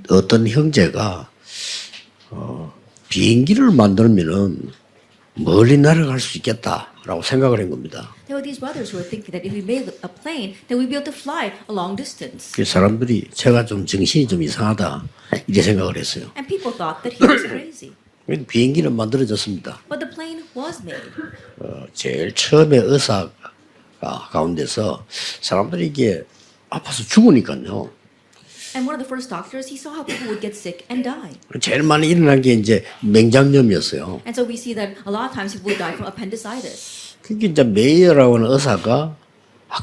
어떤 형제가 비행기를 만들면은 멀리 날아갈 수 있겠다라고 생각을 한 겁니다. There were these brothers who were thinking that if we made a plane, then we'd be able to fly a long distance. 그 사람들이 제가 좀 정신이 좀 이상하다 이렇게 생각을 했어요. And people thought that he was crazy. 비행기는 만들어졌습니다. But the plane was made. 제일 처음에 의사 가운데서 사람들이 이게 아파서 죽으니까요. And one of the first doctors, he saw how people would get sick and die. 제일 많이 일어난 게 이제 맹장염이었어요. And so we see that a lot of times people would die from appendicitis. 그게 이제 메이어라고 하는 의사가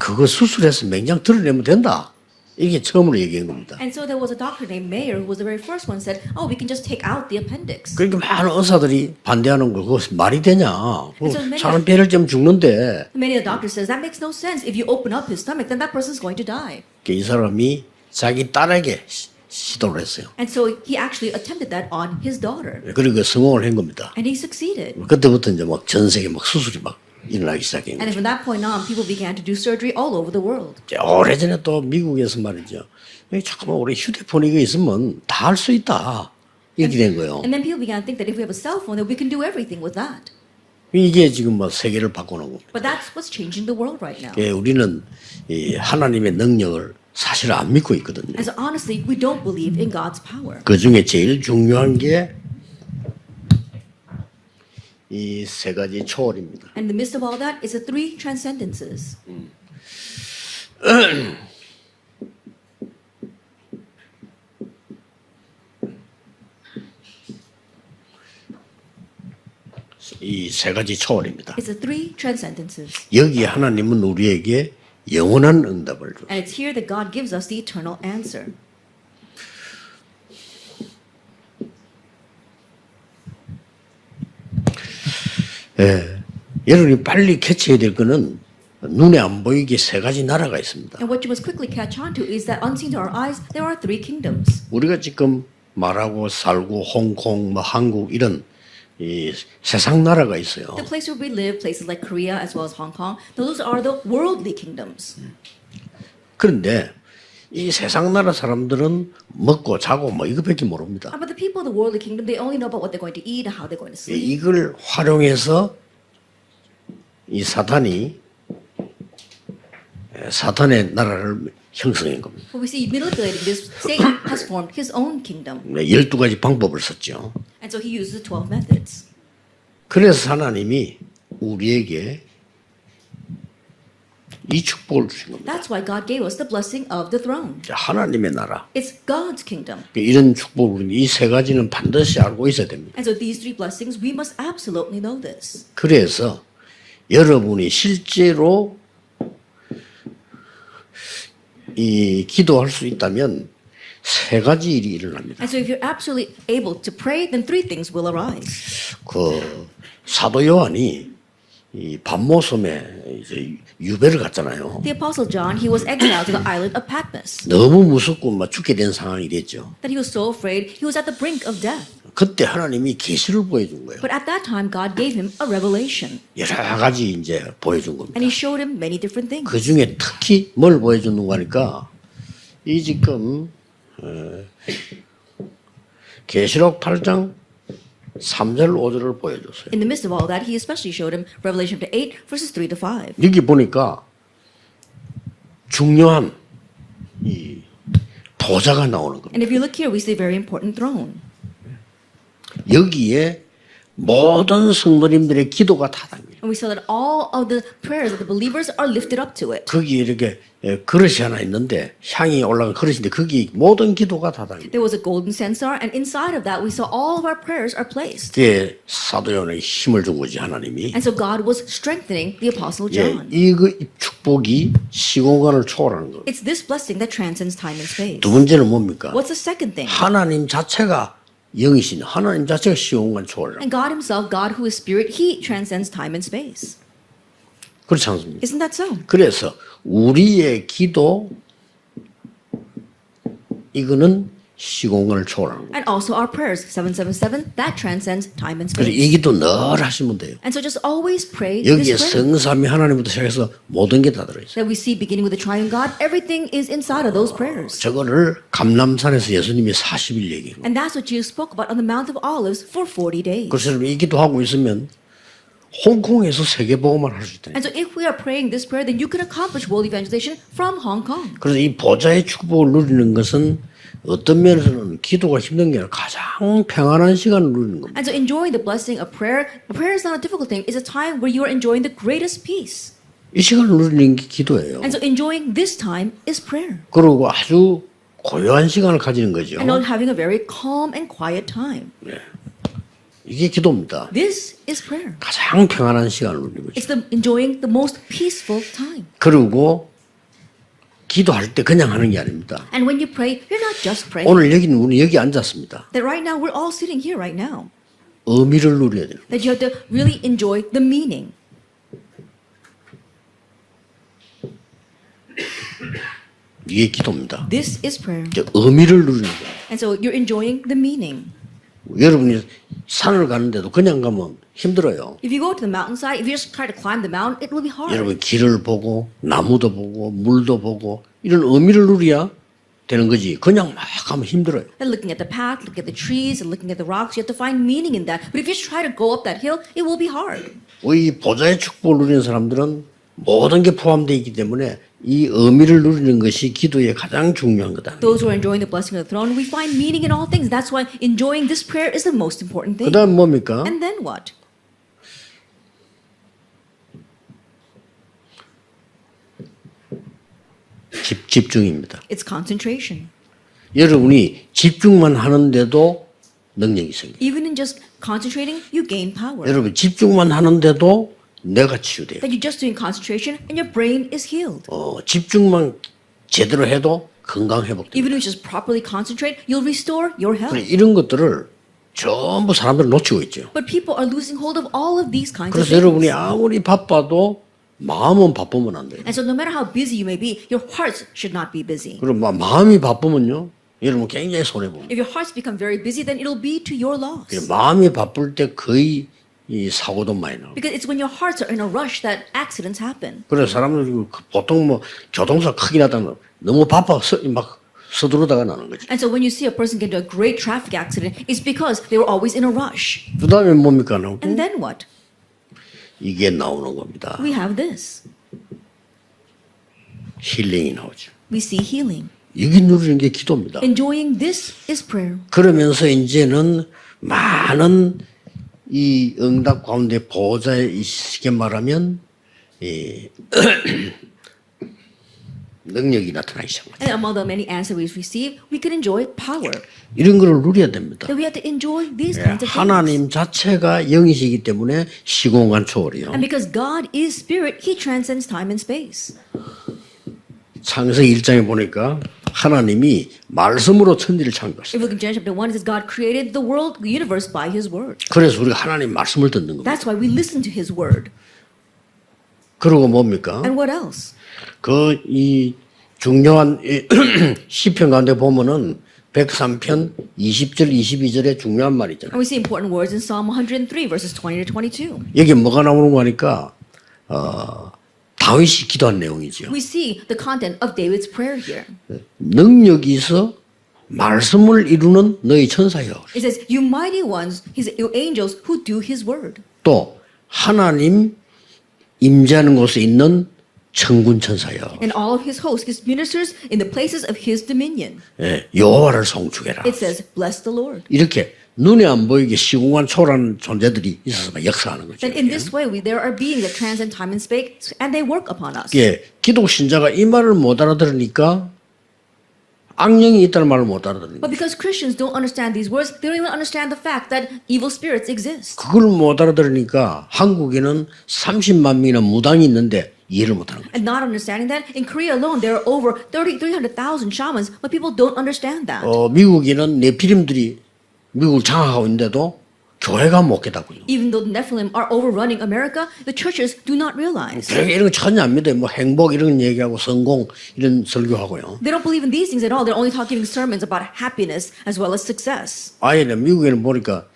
그거 수술해서 맹장 드러내면 된다. 이게 처음으로 얘기한 겁니다. And so there was a doctor named Mayer who was the very first one said, "Oh, we can just take out the appendix." 그러니까 많은 의사들이 반대하는 거 그거 말이 되냐? 사람 배를 좀 죽는데. Many of the doctors says that makes no sense. If you open up his stomach, then that person's going to die. 이 사람이 자기 딸에게 시도를 했어요. And so he actually attempted that on his daughter, 그리고 성공을 한 겁니다. and he succeeded. 그때부터 이제 막 전 세계 막 수술이 막 일어나기 시작한 And 거죠. from that point on, people began to do surgery all over the world. 오래전에 또 미국에서 말이죠. 잠깐만 우리 휴대폰 이거 있으면 다 할 수 있다. 이렇게 된 거예요. And then people began to think that if we have a cell phone, then we can do everything with that. 이게 지금 뭐 세계를 바꾸는 겁니다. But that's what's changing the world right now. 우리는 이 하나님의 능력을 사실 안 믿고 있거든요. And so honestly, we don't believe in God's power. 그 중에 제일 중요한 게 이 세 가지 초월입니다. And in the midst of all that is the three transcendences. 이 세 가지 초월입니다. It's the three transcendences. 여기 하나님은 우리에게 영원한 응답을 줘. And it's here that God gives us the eternal answer. 여러분이 빨리 캐치해야 될 거는 눈에 안 보이게 세 가지 나라가 있습니다. And what you must quickly catch on to is that unseen to our eyes, there are three kingdoms. 우리가 지금 말하고 살고 홍콩, 뭐 한국 이런 이 세상 나라가 있어요. The place where we live, places like Korea as well as Hong Kong, those are the worldly kingdoms. 그런데 이 세상 나라 사람들은 먹고 자고 뭐 이것밖에 모릅니다. But the people of the worldly kingdom, they only know about what they're going to eat and how they're going to sleep. 이걸 활용해서 이 사탄의 나라를 형성한 겁니다. But we see manipulating this, Satan has formed his own kingdom. 12가지 방법을 썼죠. And so he uses 12 methods. 그래서 하나님이 우리에게 이 축복을 주신 겁니다. That's why God gave us the blessing of the throne. 하나님의 나라. It's God's kingdom. 이런 축복을 이 세 가지는 반드시 알고 있어야 됩니다. And so these three blessings, we must absolutely know this. 그래서 여러분이 실제로 이 기도할 수 있다면 세 가지 일이 일어납니다. And so if you're absolutely able to pray, then three things will arise. 그 사도 요한이 이 반모섬에 이제 유배를 갔잖아요. The Apostle John, he was exiled to the island of Patmos. 너무 무섭고 막 죽게 된 상황이 됐죠. That he was so afraid, he was at the brink of death. 그때 하나님이 계시를 보여준 거예요. But at that time, God gave him a revelation. 여러 가지 이제 보여준 겁니다. And he showed him many different things. 그 중에 특히 뭘 보여주는 거니까 이 지금 계시록 8장 3절 5절을 보여줬어요. In the midst of all that, he especially showed him Revelation chapter 8, verses 3 to 5. 여기 보니까 중요한 이 보좌가 나오는 겁니다. And if you look here, we see a very important throne. 여기에 모든 성도님들의 기도가 다 담겨요. And we saw that all of the prayers of the believers are lifted up to it. 거기 이렇게 그릇이 하나 있는데 향이 올라간 그릇인데 거기 모든 기도가 다 담겨요. There was a golden censer, and inside of that, we saw all of our prayers are placed. 그게 사도 요한에게 힘을 준 거지 하나님이. And so God was strengthening the Apostle John. 이 축복이 시공간을 초월하는 거예요. It's this blessing that transcends time and space. 두 번째는 뭡니까? What's the second thing? 하나님 자체가 영이신 하나님 자체가 시공간 초월을. And God himself, God who is spirit, he transcends time and space. 그렇지 않습니까? Isn't that so? 그래서 우리의 기도 이거는 시공간을 초월하는 거예요. And also our prayers, 777, that transcends time and 그래서 space. 이 기도 늘 하시면 돼요. And so just always pray 여기에 this prayer 성삼위 하나님부터 시작해서 모든 게 다 들어있어요. that we see beginning with the triune God. Everything is inside of those prayers. 저거를 감람산에서 예수님이 40일 얘기해요. And that's what Jesus spoke about on the Mount of Olives for 40 days. 그래서 여러분 이 기도하고 있으면 홍콩에서 세계복음을 할 수 있다는 And so if we are praying this prayer, then you can accomplish world evangelization from Hong Kong. 그래서 이 보좌의 축복을 누리는 것은 어떤 면에서는 기도가 힘든 게 아니라 가장 평안한 시간을 누리는 겁니다. And so enjoying the blessing of prayer is not a difficult thing. It's a time where you are enjoying the greatest peace. 이 시간을 누리는 게 기도예요. And so enjoying this time is prayer. 그리고 아주 고요한 시간을 가지는 거죠. And not having a very calm and quiet time. 이게 기도입니다. This is prayer. 가장 평안한 시간을 누리는 거죠. It's enjoying the most peaceful time. 그리고 기도할 때 그냥 하는 게 아닙니다. And when you pray, you're not just praying. 오늘 여기는 우리 여기 앉았습니다. That right now we're all sitting here right now. 의미를 누려야 돼요. That you have to really enjoy the meaning. 이게 기도입니다. This is prayer. 이제 의미를 누리는 거예요. And so you're enjoying the meaning. 여러분이 산을 가는데도 그냥 가면 힘들어요. If you go to the mountainside, if you just try to climb the mountain, it will be hard. 여러분 길을 보고 나무도 보고 물도 보고 이런 의미를 누려야 되는 거지. 그냥 막 가면 힘들어요. And looking at the path, looking at the trees, and looking at the rocks, you have to find meaning in that. But if you just try to go up that hill, it will be hard. 이 보좌의 축복을 누리는 사람들은 모든 게 포함되어 있기 때문에 이 의미를 누리는 것이 기도의 가장 중요한 거다. Those who are enjoying the blessing of the throne, we find meaning in all things. That's why enjoying this prayer is the most important thing. 그다음 뭡니까? And then what? 집중입니다. It's concentration. 여러분이 집중만 하는데도 능력이 생겨요. Even in just concentrating, you gain power. 여러분 집중만 하는데도 뇌가 치유돼요. That you're just doing concentration and your brain is healed. 집중만 제대로 해도 건강 회복돼요. Even if you just properly concentrate, you'll restore your health. 이런 것들을 전부 사람들이 놓치고 있죠. But people are losing hold of all of these kinds of 그래서 things. 여러분이 아무리 바빠도 마음은 바쁘면 안 돼요. And so no matter how busy you may be, your hearts should not be busy. 그럼 마음이 바쁘면요, 여러분 굉장히 손해 봅니다. If your hearts become very busy, then it'll be to your loss. 마음이 바쁠 때 거의 이 사고도 많이 나고. Because it's when your hearts are in a rush that accidents happen. 그래서 사람들이 보통 뭐 교통사 크게 나다면 너무 바빠서 막 서두르다가 나는 거죠. And so when you see a person get into a great traffic accident, it's because they were always in a rush. 그 다음에 뭡니까 나오고? And then what? 이게 나오는 겁니다. We have this. 힐링이 나오죠. We see healing. 여기 누리는 게 기도입니다. Enjoying this is prayer. 그러면서 이제는 많은 이 응답 가운데 보호자의 쉽게 말하면 이 능력이 나타나기 시작합니다. And among the many answers we receive, we can enjoy power. 이런 걸 누려야 됩니다. That we have to enjoy these kinds of things. 하나님 자체가 영이시기 때문에 시공간 초월이요. And because God is spirit, He transcends time and space. 창세기 1장에 보니까 하나님이 말씀으로 천지를 창조하셨어요. If we look in Genesis chapter 1, it says God created the world, the universe by His word. 그래서 우리가 하나님 말씀을 듣는 겁니다. That's why we listen to His word. 그리고 뭡니까? And what else? 그 이 중요한 시편 가운데 보면은 103편 20절 22절에 중요한 말이 있잖아요. And we see important words in Psalm 103, verses 20 to 22. 여기 뭐가 나오는 거 하니까 다윗이 기도한 내용이죠. We see the content of David's prayer here. 능력이 있어 말씀을 이루는 너희 천사여. It says, "You mighty ones, His angels who do His word." 또 하나님 임재하는 곳에 있는 천군 천사여. And all of His hosts, His ministers in the places of His dominion. 예, 여호와를 송축해라. It says, "Bless the Lord." 이렇게 눈에 안 보이게 시공간 초월하는 존재들이 있어서 역사하는 거죠. That in this way, there are beings that transcend time and space, and they work upon us. 예, 기독 신자가 이 말을 못 알아들으니까 악령이 있다는 말을 못 알아들으니까 But because Christians don't understand these words, they don't even understand the fact that evil spirits exist. 그걸 못 알아들으니까 한국에는 30만 명이나 무당이 있는데 이해를 못하는 거예요. And not understanding that, in Korea alone, there are over 300,000 shamans, but people don't understand that. 미국에는 네피림들이 미국을 장악하고 있는데도 교회가 못 깨닫고요. Even though the Nephilim are overrunning America, the churches do not realize. 교회 이런 거 전혀 안 믿어요. 뭐 행복 이런 얘기하고 성공 이런 설교하고요. They don't believe in these things at all. They're only giving sermons about happiness as well as success. 아예 미국에는 보니까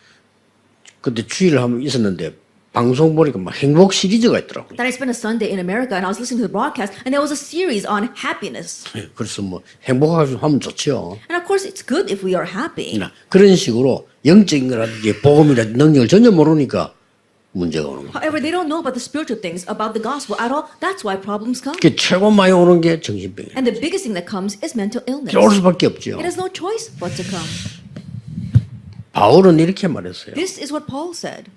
그때 주일을 한번 있었는데 방송 보니까 막 행복 시리즈가 있더라고요. That I spent a Sunday in America and I was listening to the broadcast and there was a series on happiness. 그래서 뭐 행복하게 하면 좋죠. And of course it's good if we are happy. 그런 식으로 영적인 거라든지 복음이라든지 능력을 전혀 모르니까 문제가 오는 거예요. However, they don't know about the spiritual things, about the gospel at all. That's why problems come. 그 최고 많이 오는 게 정신병이에요. And the biggest thing that comes is mental illness. 올 수밖에 없죠. It has no choice but to come. 바울은 이렇게 말했어요. This is what Paul said.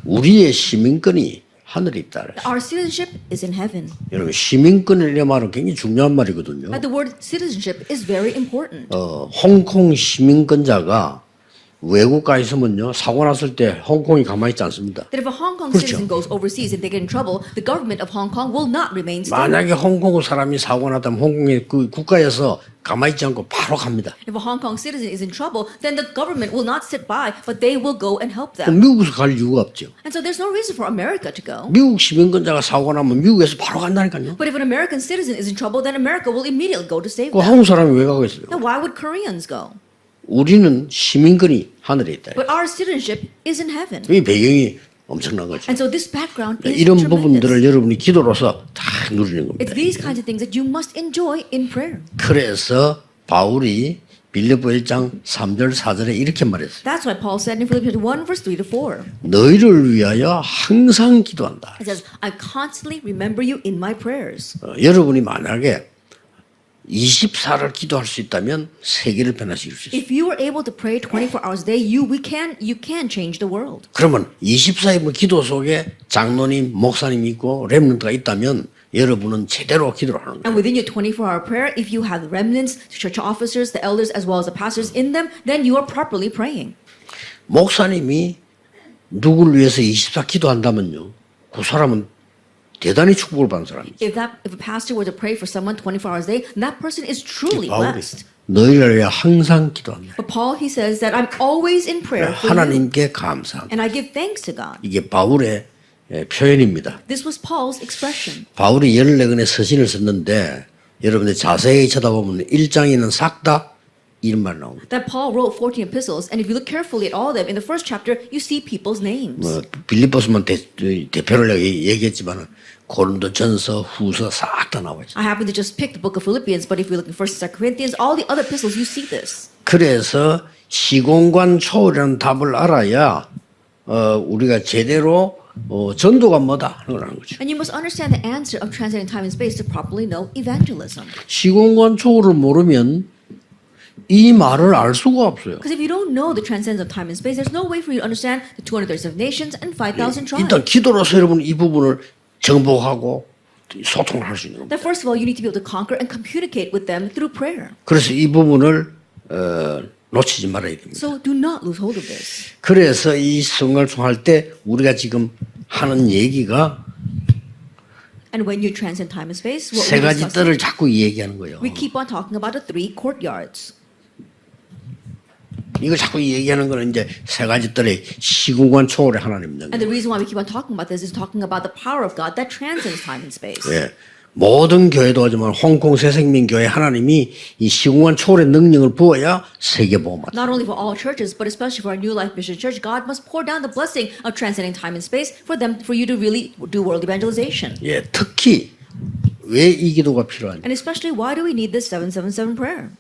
우리의 시민권이 하늘에 있다. Our citizenship is in heaven. 여러분 시민권이라는 말은 굉장히 중요한 말이거든요. But the word citizenship is very important. 홍콩 시민권자가 외국가 있으면요 사고 났을 때 홍콩이 가만히 있지 않습니다. That if a Hong Kong 그렇죠. citizen goes overseas and they get in trouble, the government of Hong Kong will not remain still. 만약에 홍콩 사람이 사고 났다면 홍콩의 그 국가에서 가만히 있지 않고 바로 갑니다. If a Hong Kong citizen is in trouble, then the government will not sit by, but they will go and help 그럼 them. 미국에서 갈 이유가 없죠. And so there's no reason for America to go. 미국 시민권자가 사고 나면 미국에서 바로 간다니까요. But if an American citizen is in trouble, then America will immediately go to save 그 them. 한국 사람이 왜 가겠어요? Now, why would Koreans go? 우리는 시민권이 하늘에 있다. But our citizenship is in heaven. 이 배경이 엄청난 거죠. And so this background is 이런 tremendous. 부분들을 여러분이 기도로서 다 누리는 겁니다. It's these kinds of things that you must enjoy in prayer. 그래서 바울이 빌립보 1장 3절 4절에 이렇게 말했어요. That's why Paul said in Philippians 1 verse 3 to 4. 너희를 위하여 항상 기도한다. It says, I constantly remember you in my prayers. 여러분이 만약에 24를 기도할 수 있다면 세계를 변화시킬 수 있어요. If you were able to pray 24 hours a day, you can change the world. 그러면 24일 기도 속에 장로님, 목사님이 있고 렘넌트가 있다면 여러분은 제대로 기도를 하는 거예요. And within your 24-hour prayer, if you have remnants, church officers, the elders, as well as the pastors in them, then you are properly praying. 목사님이 누구를 위해서 24 기도한다면요. 그 사람은 대단히 축복을 받는 사람이죠. If a pastor were to pray for someone 24 hours a day, that person is truly 바울이 blessed. 너희를 위해 항상 기도한다. But Paul, he says that I'm always in prayer for you, 하나님께 감사한다. and I give thanks to God. 이게 바울의 표현입니다. This was Paul's expression. 바울이 14권의 서신을 썼는데 여러분들 자세히 쳐다보면 1장에는 삭다 이런 말 나옵니다. That Paul wrote 14 epistles, and if you look carefully at all of them, in the first chapter, you see people's names. 빌립보서만 대표를 얘기했지만 고린도 전서 후서 싹 다 나와 있어요. I happen to just pick the book of Philippians, but if you look in 1st and 2nd Corinthians, all the other epistles, you see this. 그래서 시공간 초월이라는 답을 알아야 우리가 제대로 전도가 뭐다 하는 거라는 거죠. And you must understand the answer of transcending time and space to properly know evangelism. 시공간 초월을 모르면 이 말을 알 수가 없어요. Because if you don't know the transcendence of time and space, there's no way for you to understand the 237 nations and 5,000 tribes. 일단 기도로서 여러분 이 부분을 정복하고 소통을 할 수 있는 겁니다. That first of all, you need to be able to conquer and communicate with them through prayer. 그래서 이 부분을 놓치지 말아야 됩니다. So do not lose hold of this. 그래서 이 성경을 통할 때 우리가 지금 하는 얘기가 And when you transcend time and space, what 세 we're 가지 discussing, 뜰을 자꾸 얘기하는 거예요. we keep on talking about the 3 courtyards. 이거 자꾸 얘기하는 거는 이제 세 가지 뜰의 시공간 초월의 하나님입니다. And the reason why we keep on talking about this is talking about the power of God that transcends time and space. 예. 모든 교회도 하지만 홍콩 새생명교회 하나님이 이 시공간 초월의 능력을 부어야 세계 복음화. Not only for all churches, but especially for our New Life Mission Church, God must pour down the blessing of transcending time and space for you to really do world evangelization. 예, 특히 왜 이 기도가 필요한지. And especially, why do we need this 777 prayer?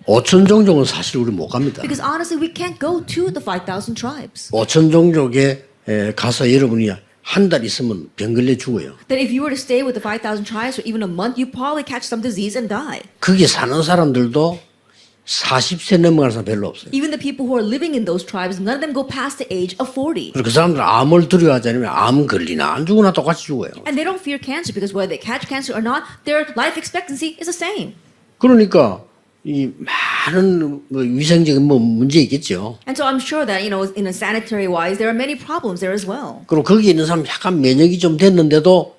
5천 종족은 사실 우리 못 갑니다. Because honestly, we can't go to the 5,000 tribes. 5천 종족에 가서 여러분이 한 달 있으면 병 걸려 죽어요. That if you were to stay with the 5,000 tribes for even a month, you probably catch some disease and die. 거기 사는 사람들도 40세 넘어가는 사람 별로 없어요. Even the people who are living in those tribes, none of them go past the age of 40. 그리고 그 사람들은 암을 두려워하지 않으면 암 걸리나 안 죽으나 똑같이 죽어요. And they don't fear cancer because whether they catch cancer or not, their life expectancy is the same. 그러니까 이 많은 위생적인 문제 있겠죠. And so I'm sure that, in a sanitary wise, there are many problems there as well. 그리고 거기 있는 사람 약간 면역이 좀 됐는데도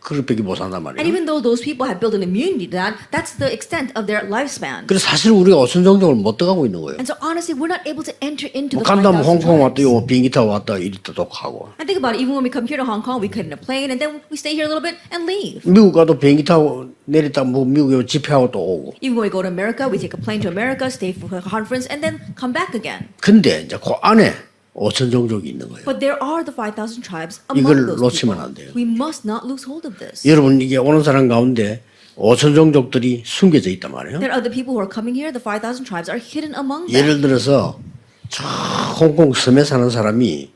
그렇게밖에 못 산단 And 말이에요. even though those people have built an immunity to that, that's the extent of their lifespan. 그래서 사실 우리가 오천종족을 못 들어가고 있는 거예요. And so honestly, we're not able to enter into 뭐 the 간다면 5,000 홍콩 왔다 tribes. 요 비행기 타고 왔다 이랬다 또 가고. And think about it, even when we come here to Hong Kong, we get in a plane and then we stay here a little bit and leave. 미국 가도 비행기 타고 내렸다 뭐 미국에 집회하고 또 오고. Even when we go to America, we take a plane to America, stay for a conference, and then come back again. 근데 이제 그 안에 오천종족이 있는 거예요. But there are the 5,000 tribes 이걸 among those 놓치면 people. 안 돼요. We must not lose hold of this. 여러분 이게 오는 사람 가운데 오천종족들이 숨겨져 있단 말이에요. There are the people who are coming here, the 5,000 tribes are hidden among them. 예를 들어서 저 홍콩 섬에 사는 사람이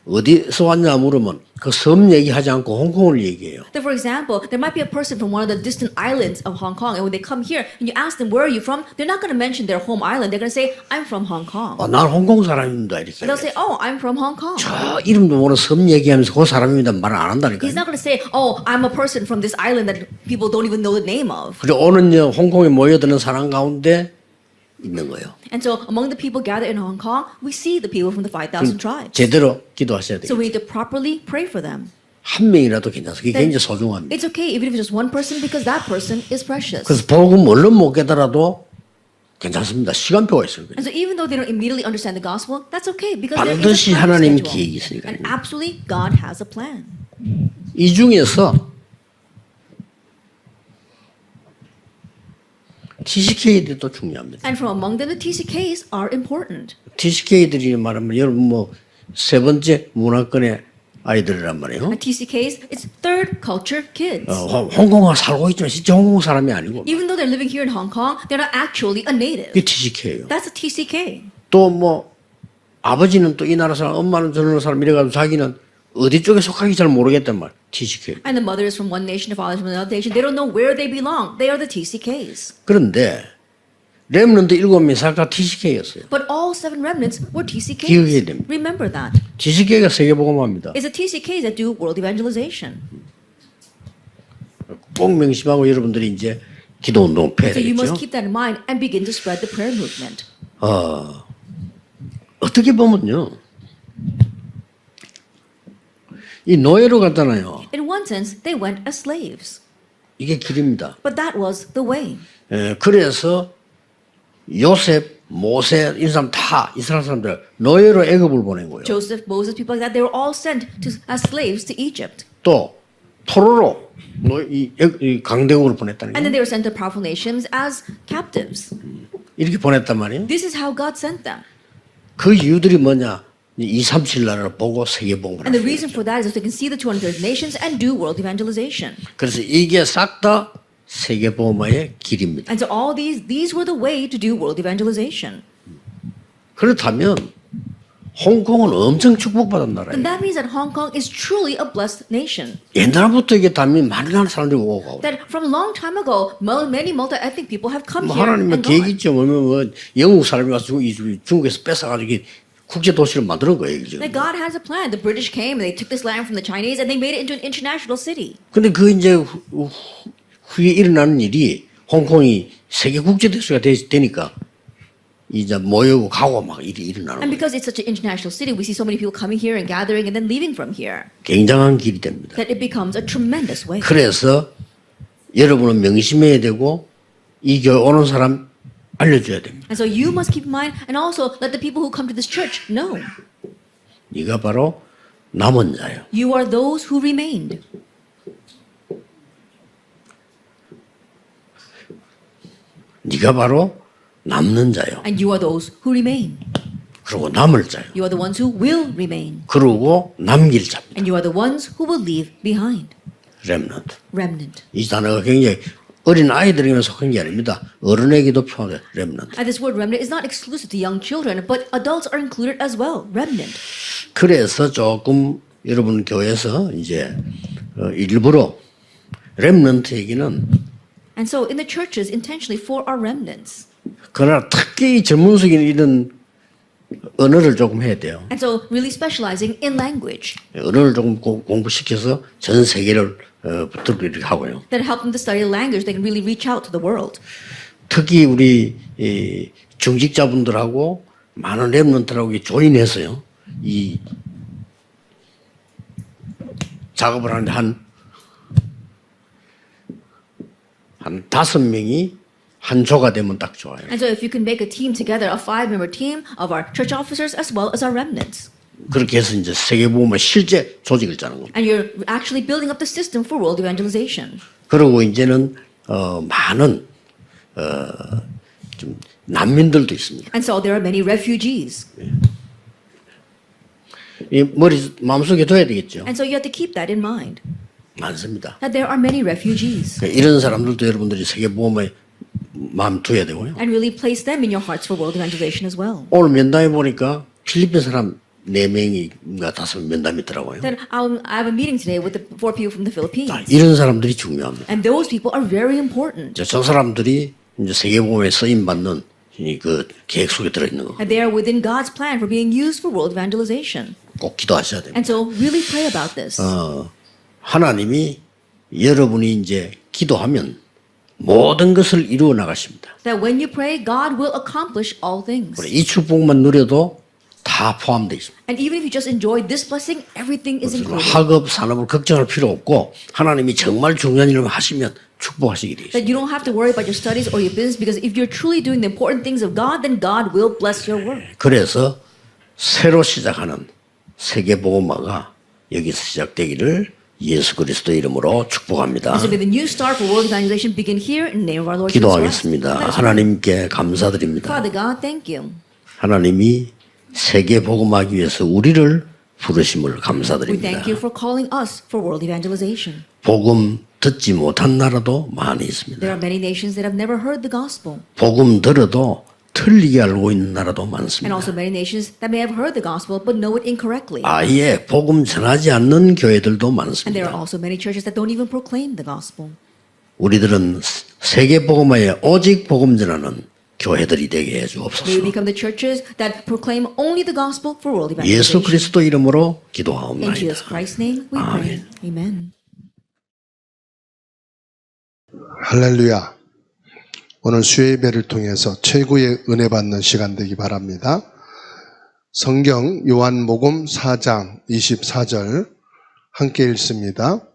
어디서 왔냐 물으면 그 섬 얘기하지 않고 홍콩을 얘기해요. So for example, there might be a person from one of the distant islands of Hong Kong, and when they come here and you ask them, where are you from? They're not going to mention their home island. They're going to say, I'm from Hong Kong. 난 홍콩 사람입니다 이렇게. And they'll say, oh, I'm from Hong Kong. 저 이름도 모르는 섬 얘기하면서 그 사람입니다 말 안 한다니까요. He's not going to say, oh, I'm a person from this island that people don't even know the name of. 그리고 오는 홍콩에 모여드는 사람 가운데 있는 거예요. And so among the people gathered in Hong Kong, we see the people from the 5,000 tribes. 제대로 기도하셔야 돼요. So we need to properly pray for them. 한 명이라도 괜찮아요. 그게 Then 굉장히 소중합니다. It's okay even if it's just one person because that person is precious. 그래서 복음 얼른 못 깨달아도 괜찮습니다. 시간표가 있어요. And so even though they don't immediately understand the gospel, that's okay because there is 반드시 a time 하나님 schedule. 계획이 있으니까요. And absolutely God has a plan. 이 중에서 TCK들도 중요합니다. And from among them, the TCKs are important. TCK들이 말하면 여러분 뭐 세 번째 문화권의 아이들이란 말이에요. And TCKs, it's third culture kids. 홍콩에 살고 있지만 진짜 홍콩 사람이 아니고 Even though they're living here in Hong Kong, they're not actually a native. 그게 TCK예요. That's a TCK. 또 뭐 아버지는 또 이 나라 사람, 엄마는 저 나라 사람 이래가지고 자기는 어디 쪽에 속하기 잘 모르겠단 말. TCK. And the mother is from one nation, the father is from another nation. They don't know where they belong. They are the TCKs. 그런데 렘넌트 7명이 사가 TCK였어요. But all 7 remnants were 기억해야 TCKs. 됩니다. Remember that. TCK가 세계복음화입니다. It's the TCKs that do world evangelization. 꼭 명심하고 여러분들이 이제 기도 운동 펴야 So you must 되겠죠. keep that in mind and begin to spread the prayer movement. 어떻게 보면요. 이 노예로 갔잖아요. In one sense, they went as slaves. 이게 길입니다. But that was the way. 그래서 요셉, 모세 이 사람 다 이스라엘 사람들 노예로 애굽을 보낸 거예요. Joseph, Moses, people like that, they were all sent as slaves to Egypt. 또 포로로 이 강대국으로 보냈다는 And then 거예요. they were sent to powerful nations as captives. 이렇게 보냈단 말이에요. This is how God sent them. 그 이유들이 뭐냐? 237 나라를 보고 세계복음을 And the 하는 reason 거죠. for that is so they can see the 230 nations and do world evangelization. 그래서 이게 싹 다 세계복음화의 길입니다. And so all these were the way to do world evangelization. 그렇다면 홍콩은 엄청 축복받은 나라예요. And that means that Hong Kong is truly a blessed nation. 옛날부터 이게 담임 많은 사람들이 오고 가고. That from a long time ago, many multi-ethnic people have come 뭐 here 하나님의 and 계획이 gone. 있죠. 뭐 영국 사람이 와서 중국에서 뺏어가지고 이게 국제 도시를 만드는 거예요. 지금. That God has a plan. The British came and they took this land from the Chinese and they made it into an international city. 근데 그 이제 후에 일어나는 일이 홍콩이 세계 국제 도시가 되니까 이제 모여고 가고 막 일이 일어나는 And 거예요. because it's such an international city, we see so many people coming here and gathering and then leaving from here. 굉장한 길이 됩니다. That it becomes a tremendous way. 그래서 여러분은 명심해야 되고 이 교회 오는 사람 알려줘야 됩니다. And so you must keep in mind and also let the people who come to this church know. 네가 바로 남은 자예요. You are those who remained. 네가 바로 남는 자요. And you are those who remain. 그리고 남을 자요. You are the ones who will remain. 그리고 남길 자입니다. And you are the ones who will leave behind. 렘넌트. Remnant. 이 단어가 굉장히 어린 아이들에게만 속한 게 아닙니다. 어른에게도 표현해 렘넌트. And this word remnant is not exclusive to young children, but adults are included as well. Remnant. 그래서 조금 여러분 교회에서 이제 일부러 렘넌트 얘기는 And so in the churches, intentionally for our remnants. 그러나 특히 전문적인 이런 언어를 조금 해야 돼요. And so really specializing in language 언어를 조금 공부시켜서 전 세계를 붙들고 이렇게 하고요. that help them to study a language they can really reach out to the world. 특히 우리 이 중직자분들하고 많은 렘넌트라고 조인해서요. 이 작업을 하는데 한 한 5명이 한 조가 되면 딱 좋아요. And so if you can make a team together, a 5-member team of our church officers as well as our remnants. 그렇게 해서 이제 세계복음의 실제 조직을 짜는 겁니다. And you're actually building up the system for world evangelization. 그리고 이제는 많은 좀 난민들도 있습니다. And so there are many refugees. 이 마음속에 둬야 되겠죠. And so you have to keep that in mind. 많습니다. That there are many refugees. 이런 사람들도 여러분들이 세계복음에 마음 둬야 되고요. And really place them in your hearts for world evangelization as well. 오늘 면담해 보니까 필리핀 사람 4명인가 5명 면담이 있더라고요. Then I have a meeting today with the 4 people from the Philippines. 이런 사람들이 중요합니다. And those people are very important. 저 사람들이 이제 세계복음에 쓰임 받는 그 계획 속에 들어 있는 거. And they are within God's plan for being used for world evangelization. 꼭 기도하셔야 됩니다. And so really pray about this. 하나님이 여러분이 이제 기도하면 모든 것을 이루어 나가십니다. That when you pray, God will accomplish all things. 이 축복만 누려도 다 포함되어 있습니다. And even if you just enjoy this blessing, everything is included. 학업, 산업을 걱정할 필요 없고 하나님이 정말 중요한 일을 하시면 축복하시게 되어 있습니다. That you don't have to worry about your studies or your business because if you're truly doing the important things of God, then God will bless your work. 그래서 새로 시작하는 세계복음화가 여기서 시작되기를 예수 그리스도 이름으로 축복합니다. So may the new start for world evangelization begin here in the name of our Lord Jesus Christ. 기도하겠습니다. 하나님께 감사드립니다. Father God, thank you. 하나님이 세계복음하기 위해서 우리를 부르심을 We 감사드립니다. thank you for calling us for world evangelization. 복음 듣지 못한 나라도 많이 있습니다. There are many nations that have never heard the gospel. 복음 들어도 틀리게 알고 있는 나라도 And 많습니다. also many nations that may have heard the gospel but know it incorrectly. 아예 복음 전하지 않는 교회들도 And there are 많습니다. also many churches that don't even proclaim the gospel. 우리들은 세계복음화에 오직 복음 전하는 교회들이 되게 해 May we 주옵소서. become the churches that proclaim only the gospel for world 예수 evangelization. 그리스도 이름으로 In 기도하옵나이다. Jesus Christ's name we pray. Amen. 할렐루야. 오늘 수요 예배를 통해서 최고의 은혜 받는 시간 되기 바랍니다. 성경 요한복음 4장 24절 함께 읽습니다.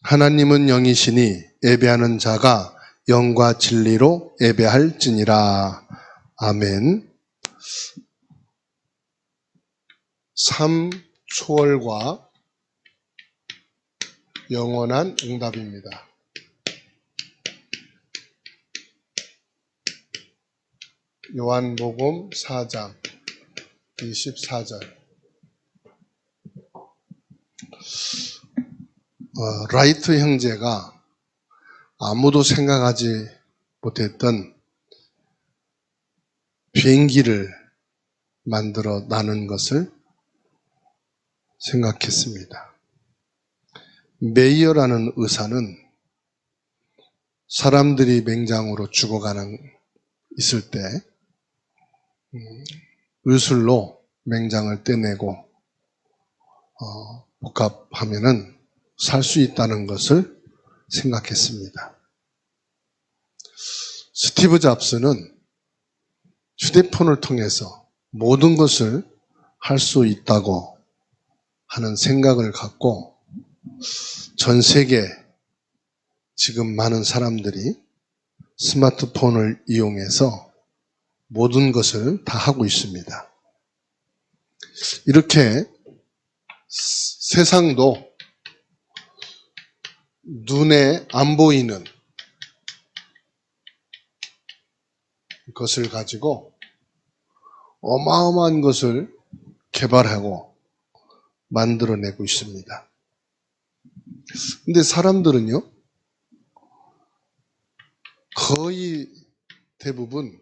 하나님은 영이시니 예배하는 자가 영과 진리로 예배할지니라. 아멘. 삶 초월과 영원한 응답입니다. 요한복음 4장 24절. 라이트 형제가 아무도 생각하지 못했던 비행기를 만들어 나는 것을 생각했습니다. 메이어라는 의사는 사람들이 맹장으로 죽어가는 있을 때 의술로 맹장을 떼내고 복합하면은 살 수 있다는 것을 생각했습니다. 스티브 잡스는 휴대폰을 통해서 모든 것을 할 수 있다고 하는 생각을 갖고 전 세계 지금 많은 사람들이 스마트폰을 이용해서 모든 것을 다 하고 있습니다. 이렇게 세상도 눈에 안 보이는 것을 가지고 어마어마한 것을 개발하고 만들어내고 있습니다. 근데 사람들은요, 거의 대부분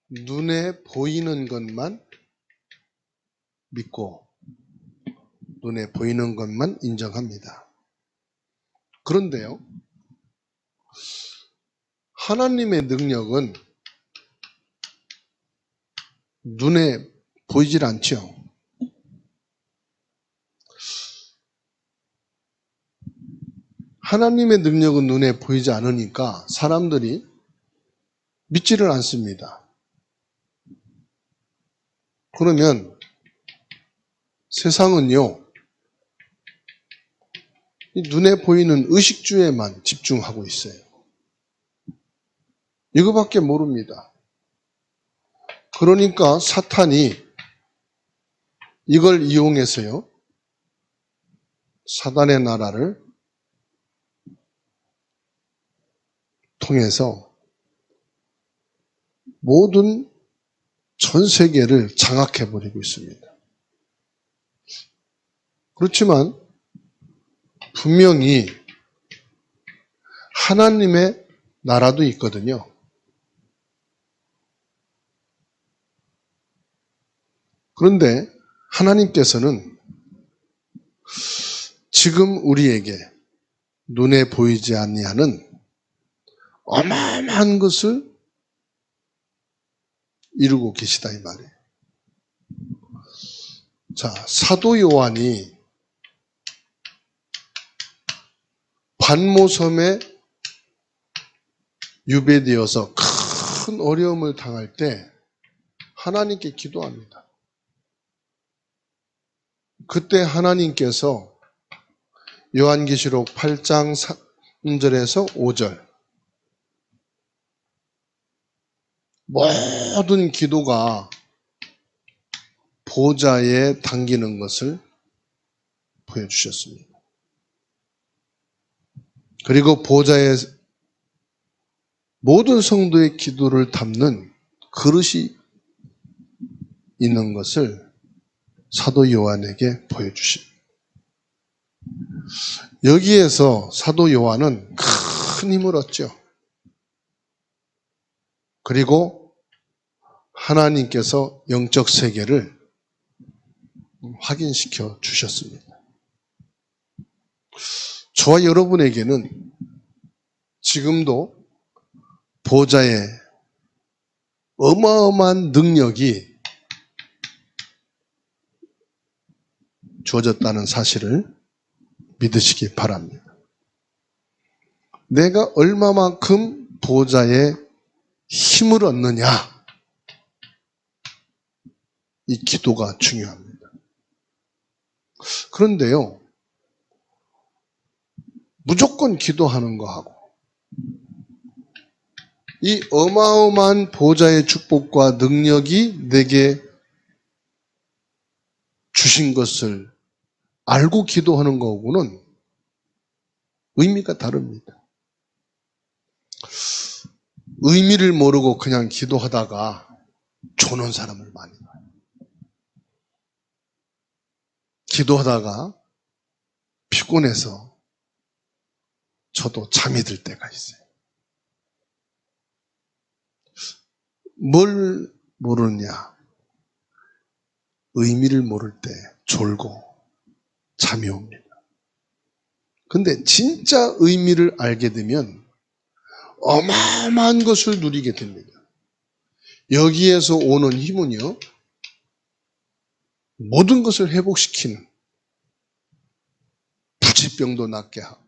눈에 보이는 것만 믿고 눈에 보이는 것만 인정합니다. 그런데요, 하나님의 능력은 눈에 보이질 않죠. 하나님의 능력은 눈에 보이지 않으니까 사람들이 믿지를 않습니다. 그러면 세상은요, 이 눈에 보이는 의식주에만 집중하고 있어요. 이거밖에 모릅니다. 그러니까 사탄이 이걸 이용해서요, 사단의 나라를 통해서 모든 전 세계를 장악해버리고 있습니다. 그렇지만 분명히 하나님의 나라도 있거든요. 그런데 하나님께서는 지금 우리에게 눈에 보이지 아니하는 어마어마한 것을 이루고 계시다 이 말이에요. 자, 사도 요한이 반모섬에 유배되어서 큰 어려움을 당할 때 하나님께 기도합니다. 그때 하나님께서 요한계시록 8장 3절에서 5절 모든 기도가 보좌에 당기는 것을 보여주셨습니다. 그리고 보좌에 모든 성도의 기도를 담는 그릇이 있는 것을 사도 요한에게 보여주십니다. 여기에서 사도 요한은 큰 힘을 얻죠. 그리고 하나님께서 영적 세계를 확인시켜 주셨습니다. 저와 여러분에게는 지금도 보좌에 어마어마한 능력이 주어졌다는 사실을 믿으시기 바랍니다. 내가 얼마만큼 보좌에 힘을 얻느냐, 이 기도가 중요합니다. 그런데요, 무조건 기도하는 거하고 이 어마어마한 보좌의 축복과 능력이 내게 주신 것을 알고 기도하는 거하고는 의미가 다릅니다. 의미를 모르고 그냥 기도하다가 조는 사람을 많이 봐요. 기도하다가 피곤해서 저도 잠이 들 때가 있어요. 뭘 모르냐? 의미를 모를 때 졸고 잠이 옵니다. 근데 진짜 의미를 알게 되면 어마어마한 것을 누리게 됩니다. 여기에서 오는 힘은요, 모든 것을 회복시키는, 부치병도 낫게 하고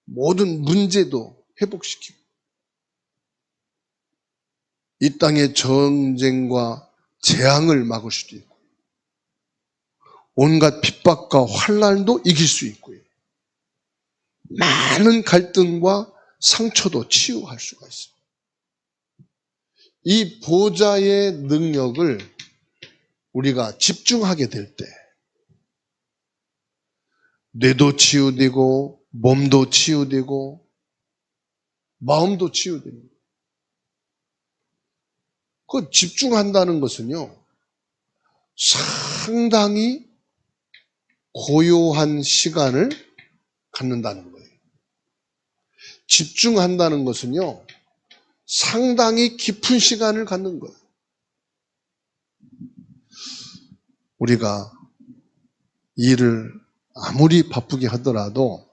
모든 문제도 회복시키고 이 땅의 전쟁과 재앙을 막을 수도 있고 온갖 핍박과 환난도 이길 수 있고요. 많은 갈등과 상처도 치유할 수가 있습니다. 이 보좌의 능력을 우리가 집중하게 될 때 뇌도 치유되고 몸도 치유되고 마음도 치유됩니다. 그 집중한다는 것은요, 상당히 고요한 시간을 갖는다는 거예요. 집중한다는 것은요, 상당히 깊은 시간을 갖는 거예요. 우리가 일을 아무리 바쁘게 하더라도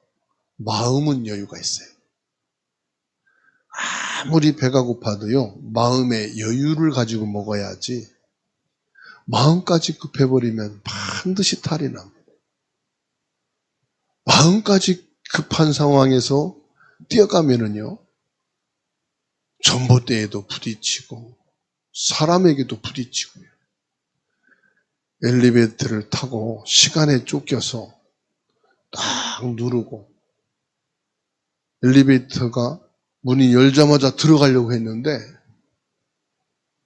마음은 여유가 있어요. 아무리 배가 고파도요, 마음의 여유를 가지고 먹어야지 마음까지 급해버리면 반드시 탈이 납니다. 마음까지 급한 상황에서 뛰어가면은요, 전봇대에도 부딪히고 사람에게도 부딪히고요. 엘리베이터를 타고 시간에 쫓겨서 딱 누르고 엘리베이터가 문이 열자마자 들어가려고 했는데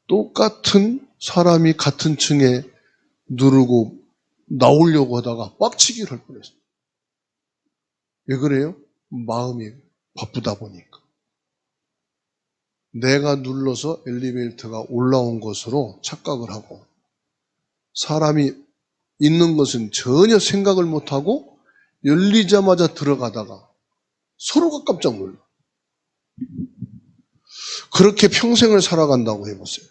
똑같은 사람이 같은 층에 누르고 나오려고 하다가 빡치기를 할 뻔했어요. 왜 그래요? 마음이 바쁘다 보니까. 내가 눌러서 엘리베이터가 올라온 것으로 착각을 하고 사람이 있는 것은 전혀 생각을 못하고 열리자마자 들어가다가 서로가 깜짝 놀라. 그렇게 평생을 살아간다고 해보세요.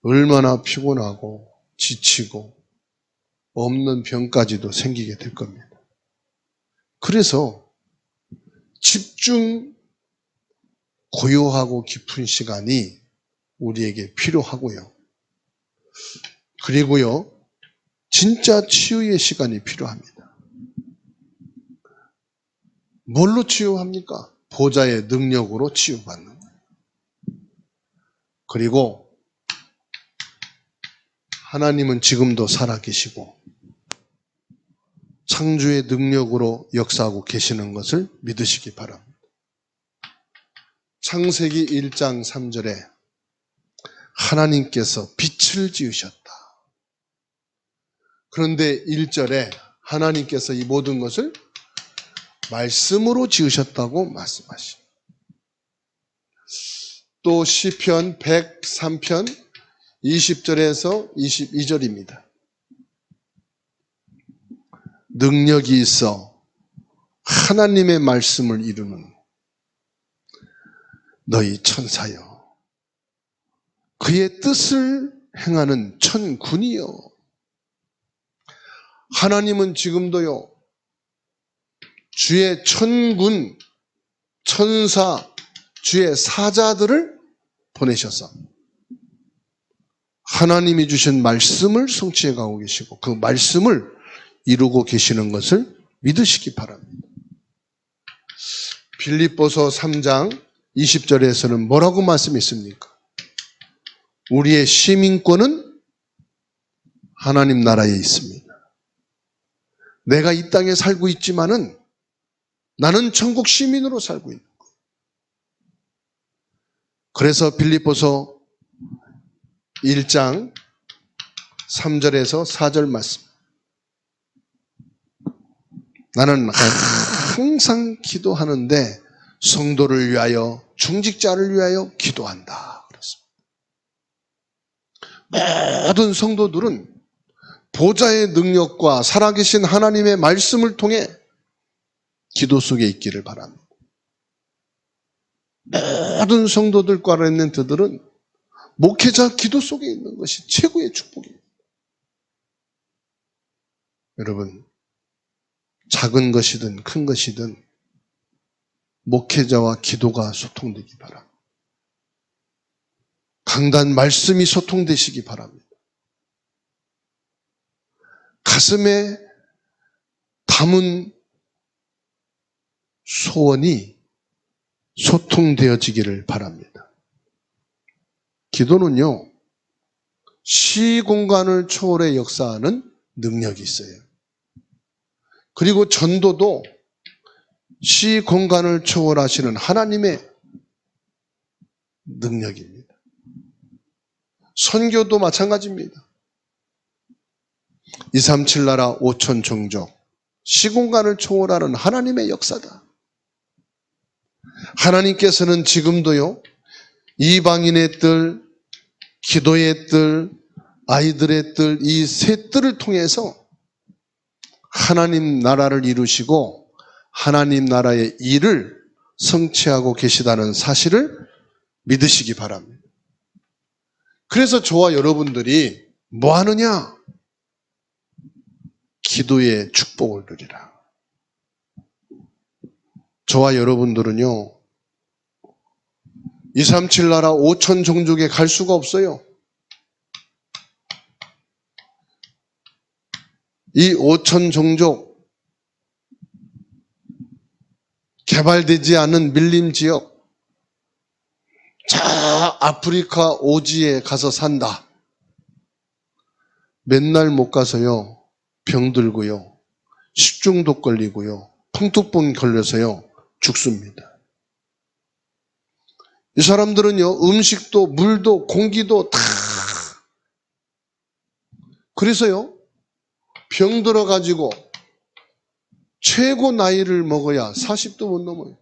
얼마나 피곤하고 지치고 없는 병까지도 생기게 될 겁니다. 그래서 집중, 고요하고 깊은 시간이 우리에게 필요하고요. 그리고요, 진짜 치유의 시간이 필요합니다. 뭘로 치유합니까? 보좌의 능력으로 치유받는 거예요. 그리고 하나님은 지금도 살아계시고 창조의 능력으로 역사하고 계시는 것을 믿으시기 바랍니다. 창세기 1장 3절에 하나님께서 빛을 지으셨다. 그런데 1절에 하나님께서 이 모든 것을 말씀으로 지으셨다고 말씀하십니다. 또 시편 103편 20절에서 22절입니다. 능력이 있어 하나님의 말씀을 이루는 너희 천사여, 그의 뜻을 행하는 천군이여. 하나님은 지금도요, 주의 천군, 천사, 주의 사자들을 보내셔서 하나님이 주신 말씀을 성취해 가고 계시고 그 말씀을 이루고 계시는 것을 믿으시기 바랍니다. 빌립보서 3장 20절에서는 뭐라고 말씀했습니까? 우리의 시민권은 하나님 나라에 있습니다. 내가 이 땅에 살고 있지만은 나는 천국 시민으로 살고 있는 거예요. 그래서 빌립보서 1장 3절에서 4절 말씀. 나는 항상 기도하는데 성도를 위하여, 중직자를 위하여 기도한다. 그렇습니다. 모든 성도들은 보좌의 능력과 살아계신 하나님의 말씀을 통해 기도 속에 있기를 바랍니다. 모든 성도들과 렘넌트들은 목회자 기도 속에 있는 것이 최고의 축복입니다. 여러분, 작은 것이든 큰 것이든 목회자와 기도가 소통되기 바랍니다. 강단 말씀이 소통되시기 바랍니다. 가슴에 담은 소원이 소통되어지기를 바랍니다. 기도는요, 시공간을 초월해 역사하는 능력이 있어요. 그리고 전도도 시공간을 초월하시는 하나님의 능력입니다. 선교도 마찬가지입니다. 237 나라 5천 종족, 시공간을 초월하는 하나님의 역사다. 하나님께서는 지금도요, 이방인의 뜰, 기도의 뜰, 아이들의 뜰, 이 세 뜰을 통해서 하나님 나라를 이루시고 하나님 나라의 일을 성취하고 계시다는 사실을 믿으시기 바랍니다. 그래서 저와 여러분들이 뭐 하느냐? 기도의 축복을 누리라. 저와 여러분들은요, 237 나라 5천 종족에 갈 수가 없어요. 이 5천 종족, 개발되지 않은 밀림 지역, 저 아프리카 오지에 가서 산다. 맨날 못 가서요, 병들고요, 식중독 걸리고요. 풍토병 걸려서요. 죽습니다. 이 사람들은요. 음식도 물도 공기도 다 그래서요. 병 들어가지고 최고 나이를 먹어야 40도 못 넘어요.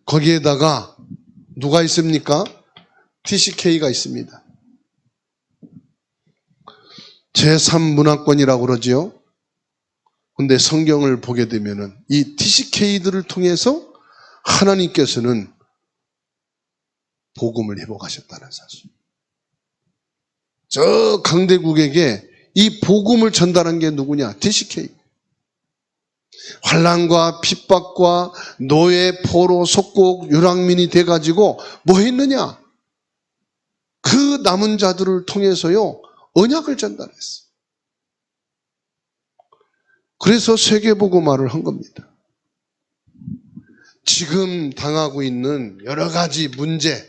거기에다가 누가 있습니까? TCK가 있습니다. 제3문화권이라고 그러지요. 근데 성경을 보게 되면은 이 TCK들을 통해서 하나님께서는 복음을 회복하셨다는 사실. 저 강대국에게 이 복음을 전달한 게 누구냐? TCK. 환난과 핍박과 노예, 포로, 속국, 유랑민이 돼가지고 뭐 했느냐? 그 남은 자들을 통해서요. 언약을 전달했어. 그래서 세계복음화를 한 겁니다. 지금 당하고 있는 여러 가지 문제,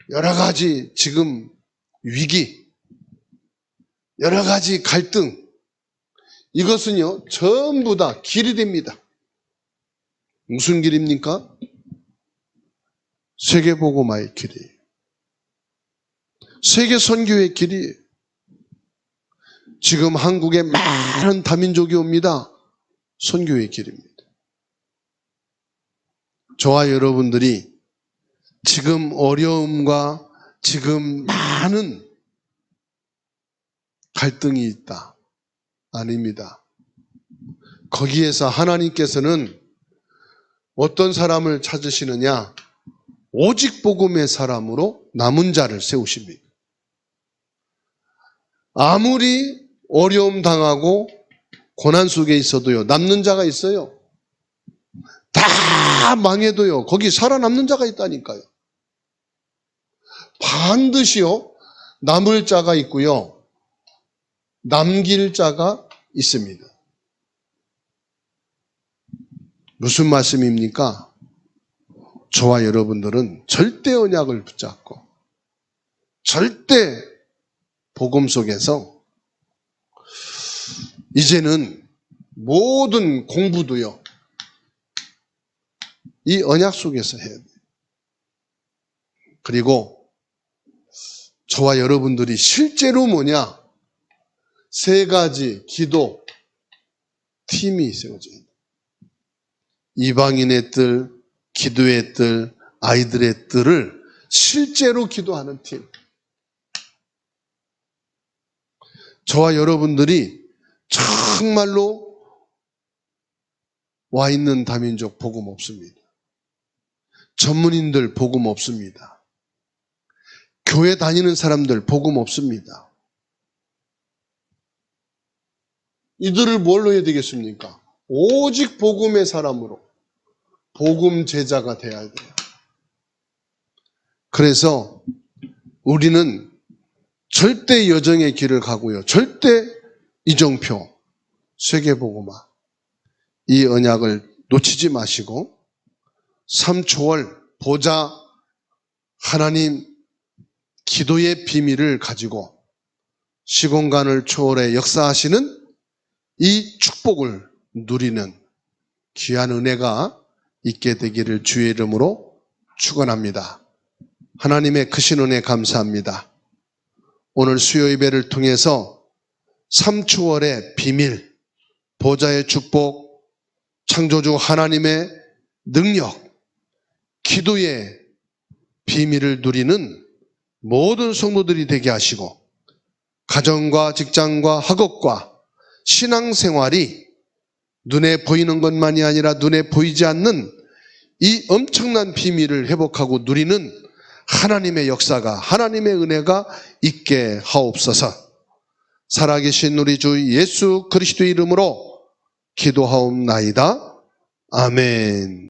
여러 가지 지금 위기, 여러 가지 갈등, 이것은요, 전부 다 길이 됩니다. 무슨 길입니까? 세계복음화의 길이에요. 세계선교의 길이에요. 지금 한국에 많은 다민족이 옵니다. 선교의 길입니다. 저와 여러분들이 지금 어려움과 지금 많은 갈등이 있다. 아닙니다. 거기에서 하나님께서는 어떤 사람을 찾으시느냐? 오직 복음의 사람으로 남은 자를 세우십니다. 아무리 어려움 당하고 고난 속에 있어도요, 남는 자가 있어요. 다 망해도요, 거기 살아남는 자가 있다니까요. 반드시요, 남을 자가 있고요, 남길 자가 있습니다. 무슨 말씀입니까? 저와 여러분들은 절대 언약을 붙잡고 절대 복음 속에서 이제는 모든 공부도요, 이 언약 속에서 해야 돼요. 그리고 저와 여러분들이 실제로 뭐냐? 세 가지 기도 팀이 세워져야 돼요. 이방인의 뜰, 기도의 뜰, 아이들의 뜰을 실제로 기도하는 팀. 저와 여러분들이 정말로 와 있는 다민족 복음 없습니다. 전문인들 복음 없습니다. 교회 다니는 사람들 복음 없습니다. 이들을 뭘로 해야 되겠습니까? 오직 복음의 사람으로 복음 제자가 돼야 돼요. 그래서 우리는 절대 여정의 길을 가고요. 절대 이정표, 세계복음화 이 언약을 놓치지 마시고 3초월 보좌 하나님 기도의 비밀을 가지고 시공간을 초월해 역사하시는 이 축복을 누리는 귀한 은혜가 있게 되기를 주의 이름으로 축원합니다. 하나님의 크신 은혜 감사합니다. 오늘 수요 예배를 통해서 3초월의 비밀, 보좌의 축복, 창조주 하나님의 능력, 기도의 비밀을 누리는 모든 성도들이 되게 하시고 가정과 직장과 학업과 신앙생활이 눈에 보이는 것만이 아니라 눈에 보이지 않는 이 엄청난 비밀을 회복하고 누리는 하나님의 역사가, 하나님의 은혜가 있게 하옵소서. 살아계신 우리 주 예수 그리스도의 이름으로 기도하옵나이다. 아멘.